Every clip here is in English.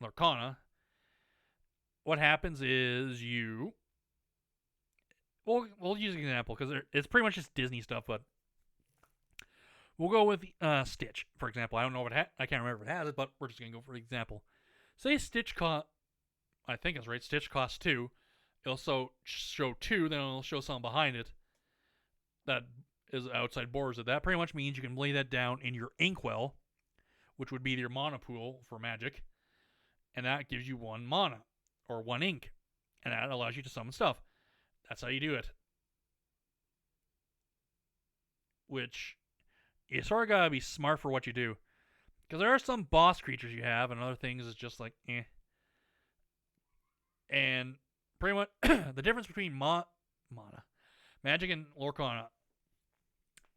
Lorcana, what happens is we'll use an example because it's pretty much just Disney stuff, but we'll go with Stitch, for example. I don't know if I can't remember if it has it, but we're just gonna go for example. Say Stitch cost, I think it's right. Stitch costs 2. It'll show 2, then it'll show something behind it that is outside borders of that. Pretty much means you can lay that down in your Inkwell, which would be your mana pool for Magic, and that gives you 1 mana or 1 ink, and that allows you to summon stuff. That's how you do it. Which you sort of gotta be smart for what you do, because there are some boss creatures you have, and other things is just like eh. And pretty much the difference between mana, Magic, and Lorcana.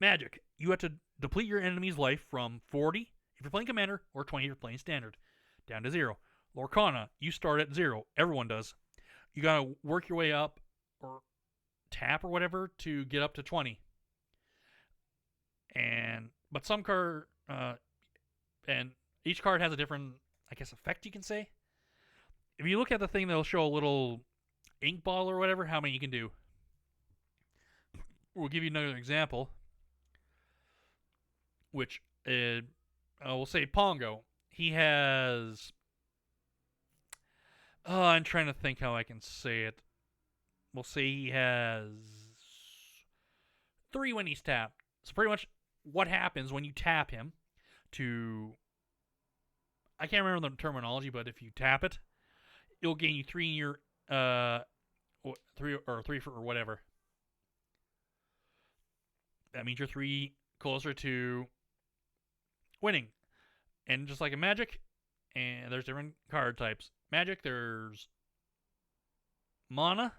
Magic, you have to deplete your enemy's life from 40 if you're playing Commander or 20 if you're playing Standard, down to 0. Lorcana, you start at 0. Everyone does. You gotta work your way up or tap or whatever to get up to 20. But some card and each card has a different, I guess, effect you can say. If you look at the thing, they'll show a little ink bottle or whatever, how many you can do. We'll give you another example, which we'll say Pongo. He has. I'm trying to think how I can say it. We'll say he has 3 when he's tapped. So pretty much what happens when you tap him to. I can't remember the terminology, but if you tap it, it'll gain you 3 in your 3 for or whatever. That means you're 3 closer to winning. And just like in Magic, and there's different card types. Magic, there's mana,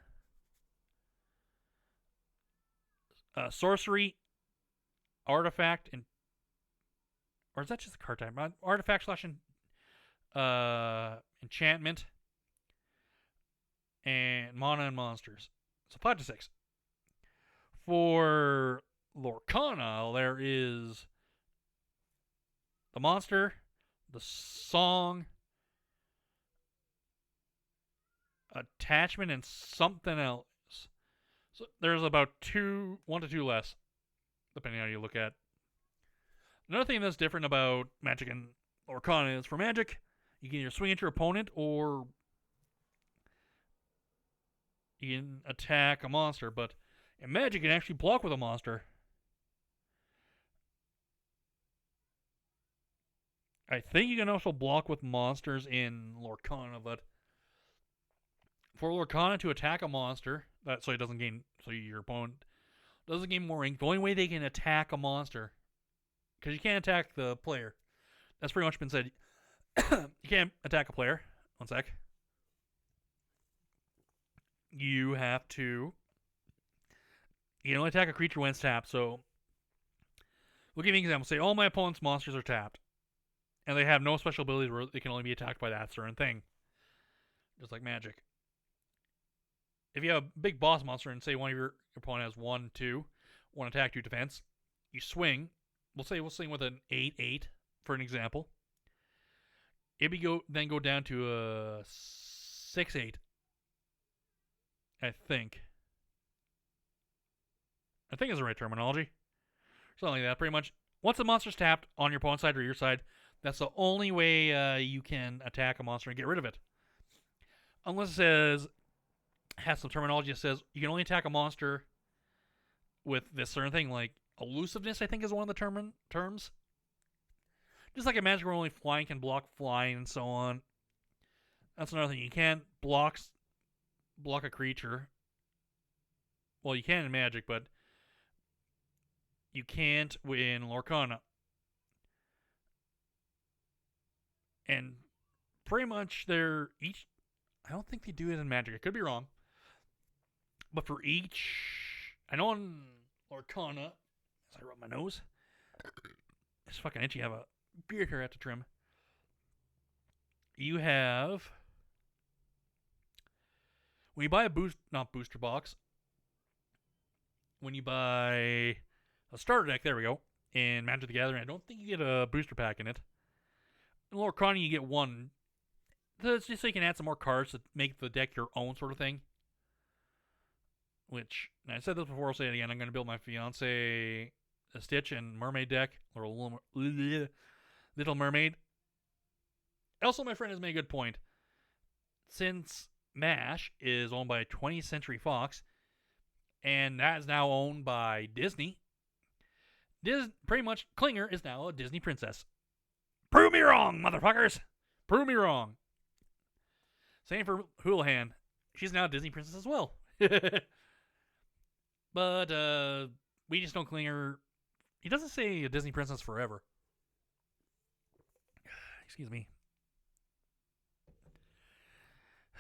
sorcery, artifact, and or is that just a card type? Artifact slash enchantment, and mana and monsters. So 5 to 6. For Lorcana, there is the monster, the song, attachment, and something else. So there's about 1 to 2 less, depending on how you look at. Another thing that's different about Magic and Lorcana is for Magic, you can either swing at your opponent or you can attack a monster, but in Magic you can actually block with a monster. I think you can also block with monsters in Lorcana, but for Lorcana to attack a monster, so it doesn't gain, so your opponent doesn't gain more ink. The only way they can attack a monster, because you can't attack the player. That's pretty much been said. You can't attack a player. One sec. You have to. You can only attack a creature when it's tapped. So we'll give you an example. Say all my opponent's monsters are tapped, and they have no special abilities where they can only be attacked by that certain thing. Just like Magic. If you have a big boss monster and say one of your opponent has 1, 2, 1 attack, 2 defense, you swing. We'll swing with an 8/8 for an example. It would then go down to a 6/8. I think is the right terminology. Something like that. Pretty much, once the monster's tapped on your opponent's side or your side, that's the only way you can attack a monster and get rid of it. Unless it has some terminology that says you can only attack a monster with this certain thing, like elusiveness, I think is one of the terms. Just like a Magic where only flying can block flying and so on. That's another thing. You can't block a creature. Well, you can in Magic, but you can't in Lorcana. And pretty much they're each. I don't think they do it in Magic. I could be wrong. But for each. I know in Lorcana. As I rub my nose. It's fucking itchy. I have a beard here I have to trim. You have. When you buy a booster box. When you buy a starter deck, there we go. In Magic the Gathering, I don't think you get a booster pack in it. In Lorcana, you get one. Just so you can add some more cards to make the deck your own sort of thing. Which, I said this before, I'll say it again. I'm going to build my fiance a Stitch and Mermaid deck, or Little Mermaid. Also, my friend has made a good point. Since MASH is owned by 20th Century Fox, and that is now owned by Disney, pretty much Klinger is now a Disney princess. Prove me wrong, motherfuckers! Prove me wrong. Same for Houlihan. She's now a Disney princess as well. But we just know Klinger. He doesn't say a Disney princess forever. Excuse me.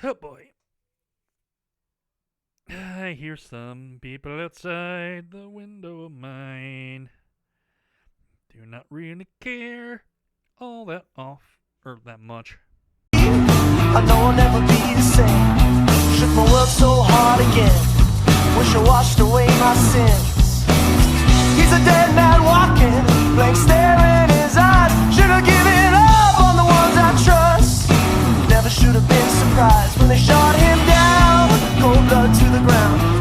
Oh boy. I hear some people outside the window of mine. Do not really care all that much. I know I'll never be the same. Shook my world so hard again. Wish I washed away my sins. He's a dead man walking, blank stare in his eyes. Should have given up on the ones I trust. Never should have been surprised when they shot him down. Cold blood to the ground.